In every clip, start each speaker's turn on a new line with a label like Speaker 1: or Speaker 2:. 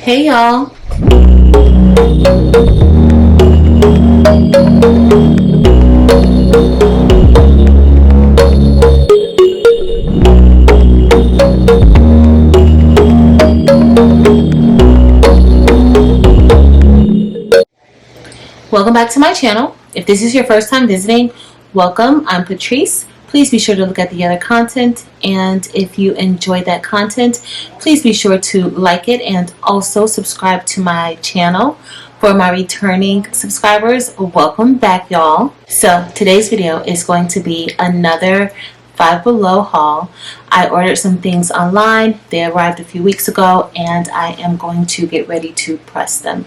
Speaker 1: Hey y'all. Welcome back to my channel. If this is your first time visiting, welcome. I'm Patrice. Please be sure to look at the other content, and if you enjoy that content, please be sure to like it and also subscribe to my channel. For my returning subscribers, welcome back, y'all. So today's video is going to be another Five Below haul. I ordered some things online. They arrived a few weeks ago, and I am going to get ready to press them.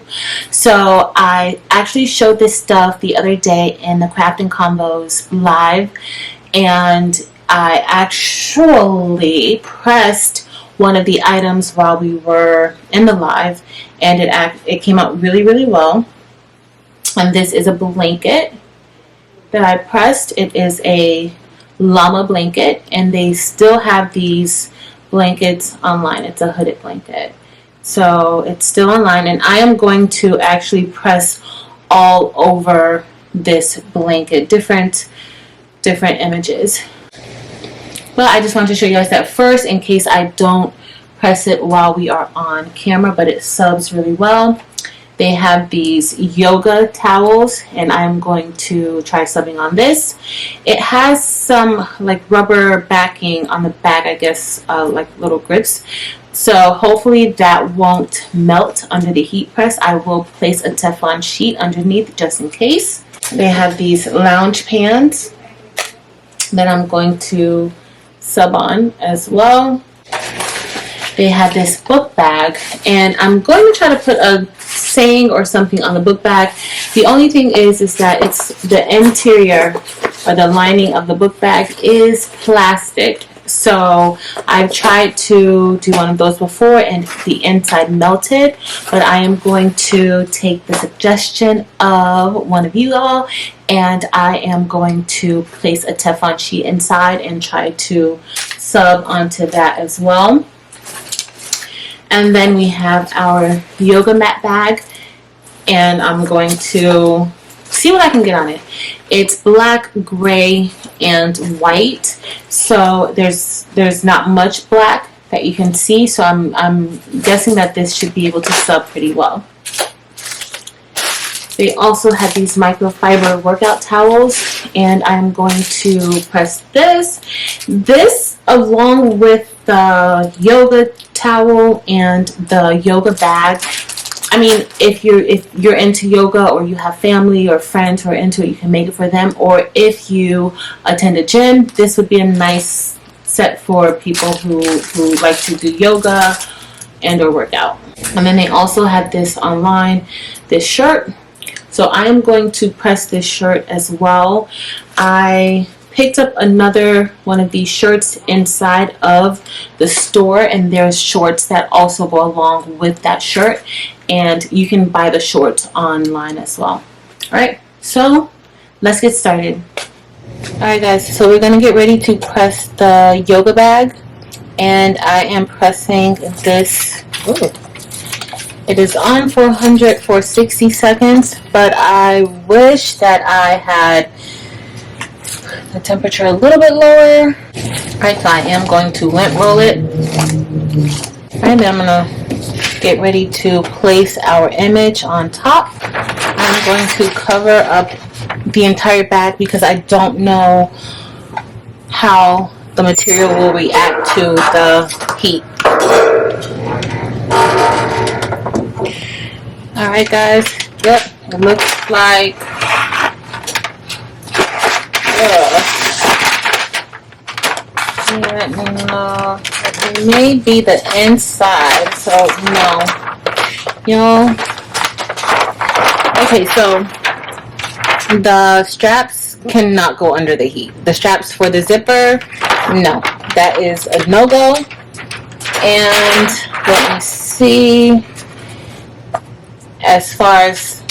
Speaker 1: So I actually showed this stuff the other day in the Crafting Combos live, and I actually pressed one of the items while we were in the live, and it came out really well. And this is a blanket that I pressed. It is a llama blanket, and they still have these blankets online. It's a hooded blanket, so it's still online, and I am going to actually press all over this blanket, different images. But I just wanted to show you guys that first, in case I don't press it while we are on camera, but it subs really well. They have these yoga towels, and I'm going to try subbing on this. It has some like rubber backing on the back, I guess, like little grips. So hopefully that won't melt under the heat press. I will place a Teflon sheet underneath just in case. They have these lounge pans that I'm going to sub on as well. They have this book bag, and I'm going to try to put a saying or something on the book bag. The only thing is that it's the interior or the lining of the book bag is plastic. So I've tried to do one of those before and the inside melted, but I am going to take the suggestion of one of you all, and I am going to place a Teflon sheet inside and try to sub onto that as well. And then we have our yoga mat bag, and I'm going to see what I can get on it. It's black, gray, and white, so there's not much black that you can see, so I'm guessing that this should be able to sub pretty well. They also have these microfiber workout towels, and I'm going to press this along with the yoga towel and the yoga bag. I mean, if you're into yoga, or you have family or friends who are into it, you can make it for them. Or if you attend a gym, this would be a nice set for people who like to do yoga and or work out. And then they also have this online, this shirt. So I am going to press this shirt as well. I picked up another one of these shirts inside of the store, and there's shorts that also go along with that shirt, and you can buy the shorts online as well. Alright, so let's get started. Alright guys, so we're going to get ready to press the yoga bag, and I am pressing this. Ooh. It is on 400 for 60 seconds, but I wish that I had the temperature a little bit lower. Alright, so I am going to lint roll it. And I'm going to get ready to place our image on top. I'm going to cover up the entire bag because I don't know how the material will react to the heat. Alright guys, yep, it looks like no, it may be the inside, so no. Okay, so the straps cannot go under the heat. The straps for the zipper, no, that is a no-go. And let me see, as far as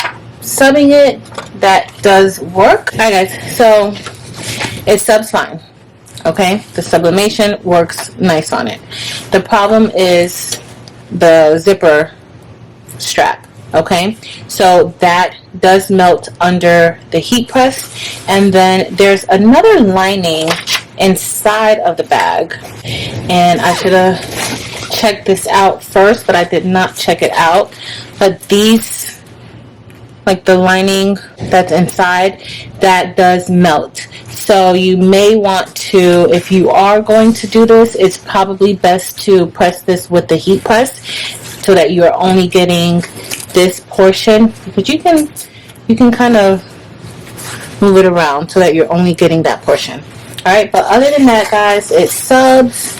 Speaker 1: subbing it, that does work. Alright guys, so it subs fine. Okay, the sublimation works nice on it. The problem is the zipper strap. Okay, so that does melt under the heat press. And then there's another lining inside of the bag, and I should have checked this out first, but I did not check it out. But these, like the lining that's inside, that does melt. So you may want to, if you are going to do this, it's probably best to press this with the heat press so that you're only getting this portion, but you can kind of move it around so that you're only getting that portion. All right, but other than that, guys, it subs,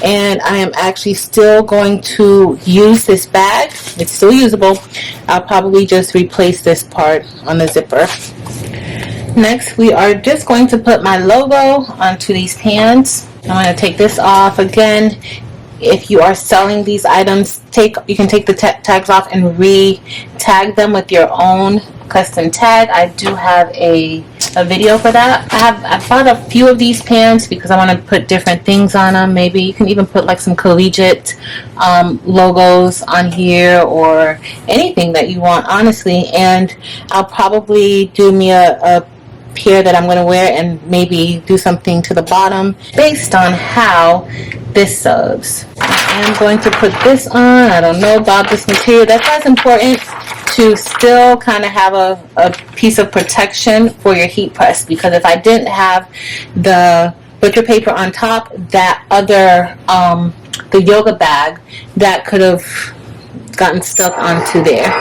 Speaker 1: and I am actually still going to use this bag. It's still usable. I'll probably just replace this part on the zipper. Next, we are just going to put my logo onto these pans. I'm going to take this off again. If you are selling these items, you can take the tags off and re-tag them with your own custom tag. I do have a video for that. I bought a few of these pans because I want to put different things on them. Maybe you can even put like some collegiate logos on here, or anything that you want, honestly. And I'll probably do me a pair that I'm going to wear and maybe do something to the bottom based on how this subs. I am going to put this on. I don't know about this material. That's why it's important to still kind of have a piece of protection for your heat press, because if I didn't have the butcher paper on top, that other the yoga bag, that could have gotten stuck onto there.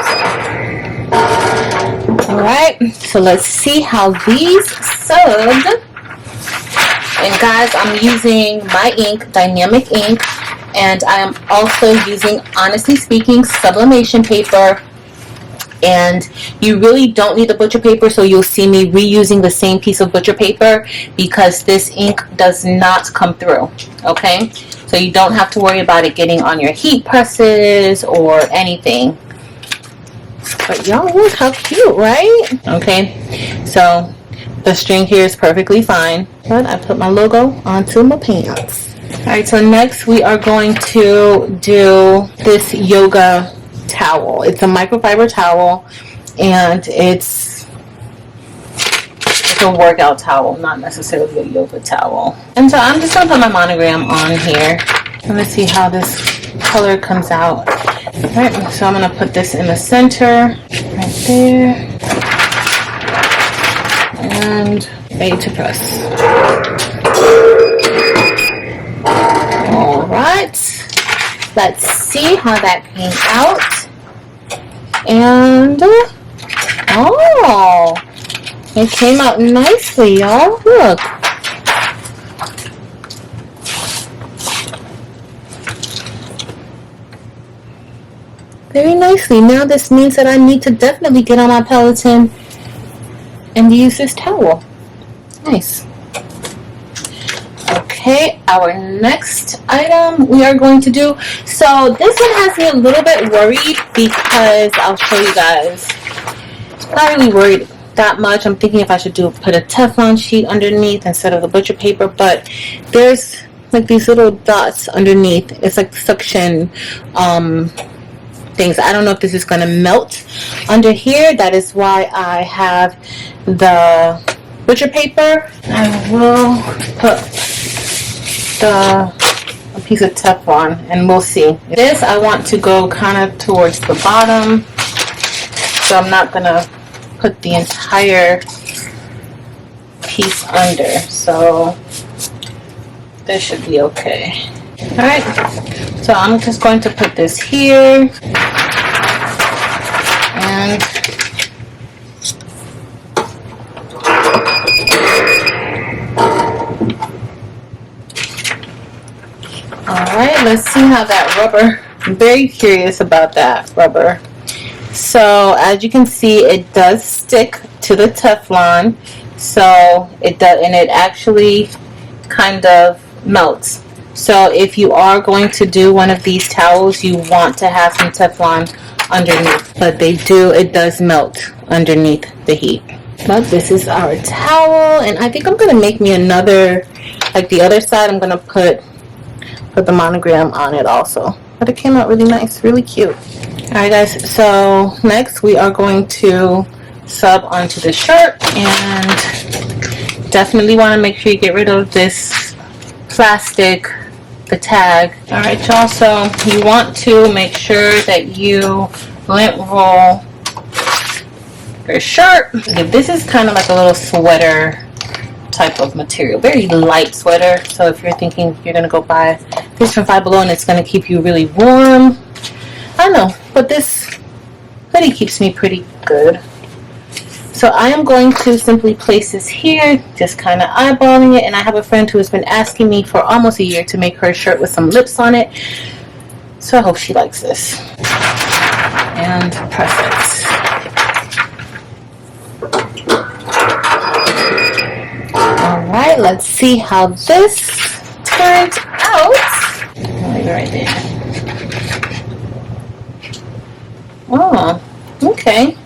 Speaker 1: Alright, so let's see how these subbed. And guys, I'm using my ink, Dynamic ink, and I am also using, honestly speaking, Sublimation Paper. And you really don't need the butcher paper, so you'll see me reusing the same piece of butcher paper because this ink does not come through. Okay, so you don't have to worry about it getting on your heat presses or anything. But y'all, look how cute, right? Okay, so the string here is perfectly fine, but I put my logo onto my pants. Alright, so next we are going to do this yoga towel. It's a microfiber towel, and it's a workout towel, not necessarily a yoga towel. And so I'm just going to put my monogram on here. Let's see how this color comes out. Alright, so I'm going to put this in the center, right there, and ready to press. Alright, let's see how that came out. And, oh, it came out nicely, y'all. Look. Very nicely. Now this means that I need to definitely get on my Peloton and use this towel. Nice. Okay, our next item we are going to do. So this one has me a little bit worried because I'll show you guys. Not really worried that much. I'm thinking if I should put a Teflon sheet underneath instead of the butcher paper, but there's like these little dots underneath. It's like suction things. I don't know if this is going to melt under here. That is why I have the butcher paper. I will put a piece of Teflon and we'll see. This I want to go kind of towards the bottom, so I'm not going to put the entire piece under, so this should be okay. Alright, so I'm just going to put this here, and alright, let's see how that rubber, I'm very curious about that rubber. So as you can see, it does stick to the Teflon, so it does, and it actually kind of melts. So if you are going to do one of these towels, you want to have some Teflon underneath, but it does melt underneath the heat. But this is our towel, and I think I'm going to make me another, like the other side, I'm going to put the monogram on it also. but it came out really nice, really cute. Alright guys, so next we are going to sub onto the shirt, and definitely want to make sure you get rid of this plastic, the tag. Alright y'all, so you want to make sure that you lint roll your shirt. This is kind of like a little sweater type of material, very light sweater. So if you're thinking you're gonna go buy this from Five Below and it's gonna keep you really warm, I know, but this hoodie keeps me pretty good. So I am going to simply place this here, just kind of eyeballing it. And I have a friend who has been asking me for almost a year to make her shirt with some lips on it, so I hope she likes this. And press it. Alright, let's see how this turns out. I'll leave it right there. Oh, okay.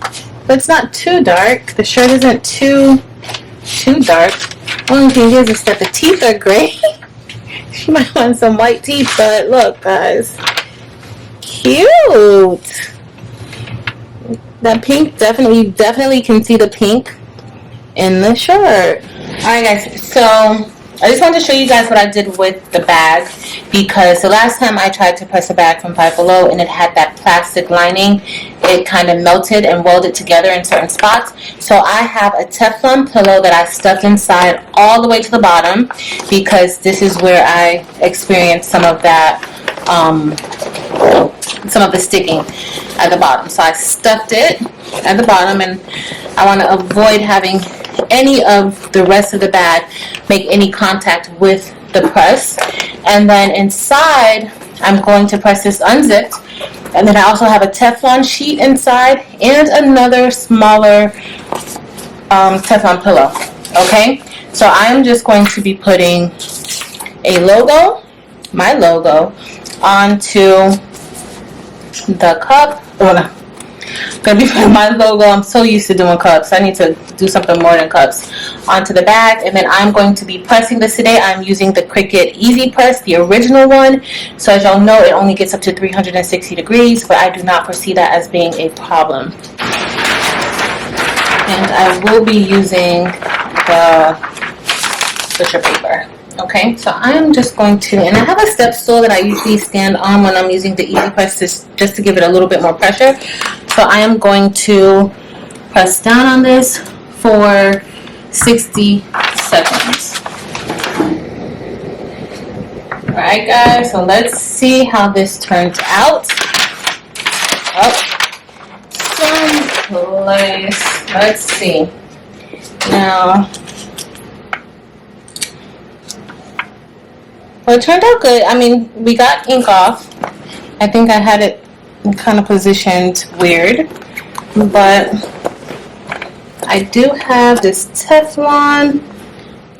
Speaker 1: But it's not too dark. The shirt isn't too dark. Only thing is that the teeth are gray. She might want some white teeth, but look guys. Cute. That pink, you definitely can see the pink in the shirt. Alright guys, so I just wanted to show you guys what I did with the bag, because the last time I tried to press a bag from Five Below and it had that plastic lining, it kind of melted and welded together in certain spots. So I have a Teflon pillow that I stuffed inside all the way to the bottom, because this is where I experienced some of that, some of the sticking at the bottom. So I stuffed it at the bottom, and I want to avoid having any of the rest of the bag make any contact with the press. And then inside I'm going to press this unzipped, and then I also have a Teflon sheet inside and another smaller Teflon pillow. Okay, so I'm just going to be putting a logo, my logo, onto the cup. Oh, no. I'm going to be putting my logo, I'm so used to doing cups, I need to do something more than cups, onto the bag. And then I'm going to be pressing this today. I'm using the Cricut Easy Press, the original one. So as y'all know, it only gets up to 360 degrees, but I do not foresee that as being a problem. And I will be using the butcher paper. Okay, so I'm just going to, and I have a step stool that I usually stand on when I'm using the Easy Press, just to give it a little bit more pressure. So I am going to press down on this for 60 seconds. Alright guys, so let's see how this turns out. Oh, someplace. Let's see. Now, well, it turned out good. I mean, we got ink off. I think I had it kind of positioned weird, but I do have this Teflon.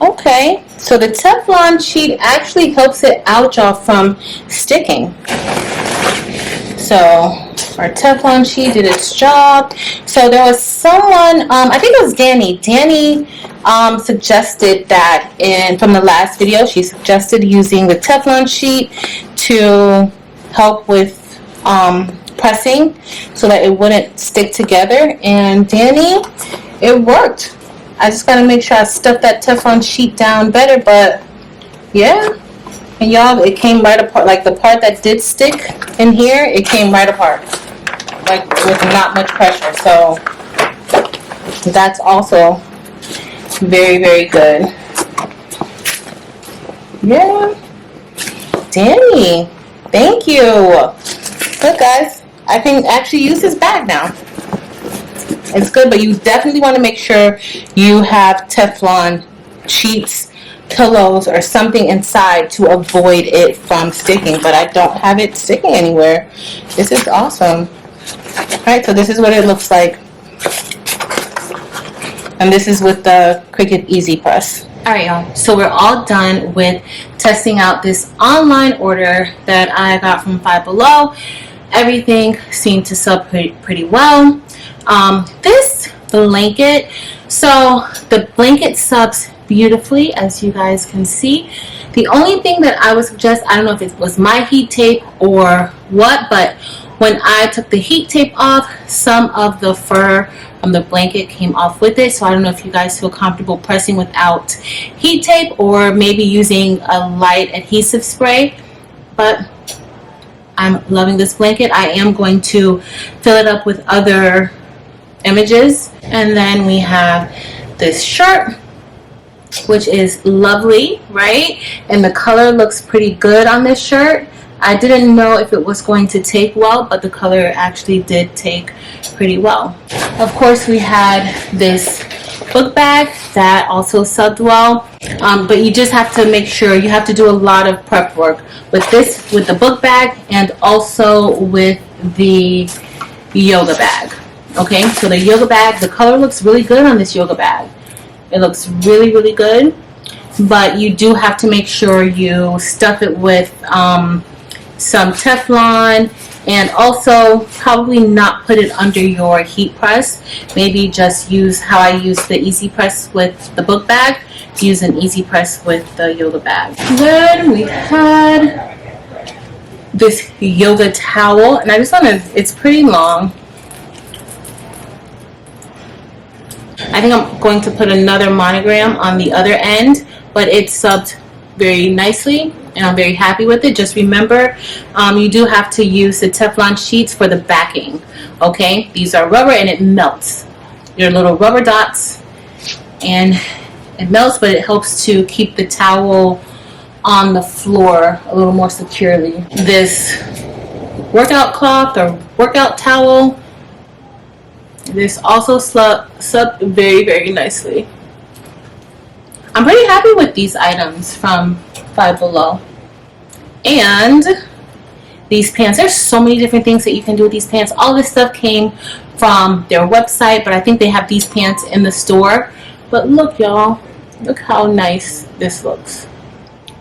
Speaker 1: Okay, so the Teflon sheet actually helps it out, y'all, from sticking. So our Teflon sheet did its job. So there was someone, I think it was Danny. Danny suggested that from the last video, she suggested using the Teflon sheet to help with pressing so that it wouldn't stick together. And Danny, it worked. I just gotta make sure I stuff that Teflon sheet down better, but yeah. And y'all, it came right apart. Like the part that did stick in here, it came right apart, like with not much pressure. So that's also very, very good. Yeah, Danny, thank you. Look guys, I can actually use this bag now. It's good, but you definitely want to make sure you have Teflon sheets, pillows, or something inside to avoid it from sticking. But I don't have it sticking anywhere. This is awesome. Alright, so this is what it looks like. And this is with the Cricut Easy Press. Alright y'all, so we're all done with testing out this online order that I got from Five Below. Everything seemed to sub pretty well. This blanket, so the blanket subs beautifully, as you guys can see. The only thing that I would suggest, I don't know if it was my heat tape or what, but when I took the heat tape off, some of the fur from the blanket came off with it. So I don't know if you guys feel comfortable pressing without heat tape or maybe using a light adhesive spray. But I'm loving this blanket. I am going to fill it up with other images. And then we have this shirt, which is lovely, right? And the color looks pretty good on this shirt. I didn't know if it was going to take well, but the color actually did take pretty well. Of course, we had this book bag that also subbed well, but you just have to make sure, you have to do a lot of prep work with this, with the book bag, and also with the yoga bag. Okay, so the yoga bag, the color looks really good on this yoga bag. It looks really, really good, but you do have to make sure you stuff it with some Teflon, and also probably not put it under your heat press. Maybe just use how I use the easy press with the book bag. Use an easy press with the yoga bag. Then we had this yoga towel, and I just want to, it's pretty long. I think I'm going to put another monogram on the other end, but it's subbed very nicely and I'm very happy with it. Just remember, you do have to use the Teflon sheets for the backing. Okay, these are rubber and it melts. Your little rubber dots, and it melts, but it helps to keep the towel on the floor a little more securely. This workout cloth or workout towel, this also subbed very, very nicely. I'm pretty happy with these items from Five Below. And these pants, there's so many different things that you can do with these pants. All this stuff came from their website, but I think they have these pants in the store. But look, y'all, look how nice this looks.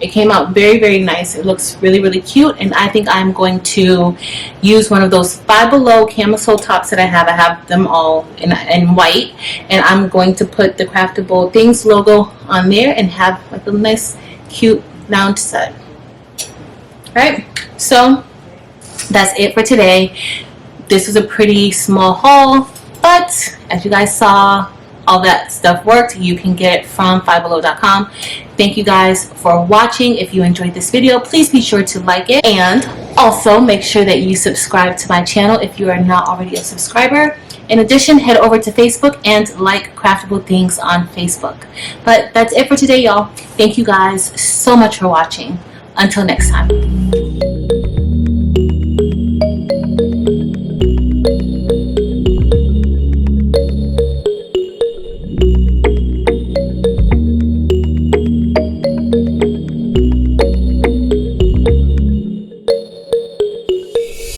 Speaker 1: It came out very, very nice. It looks really, really cute, and I think I'm going to use one of those Five Below camisole tops that I have. I have them all in white, and I'm going to put the Craftable Things logo on there and have like a nice, cute lounge set. Right? So that's it for today. This was a pretty small haul, but as you guys saw, all that stuff worked. You can get it from fivebelow.com. Thank you guys for watching. If you enjoyed this video, please be sure to like it, and also make sure that you subscribe to my channel if you are not already a subscriber. In addition, head over to Facebook and like Craftable Things on Facebook. But that's it for today, y'all. Thank you guys so much for watching. Until next time.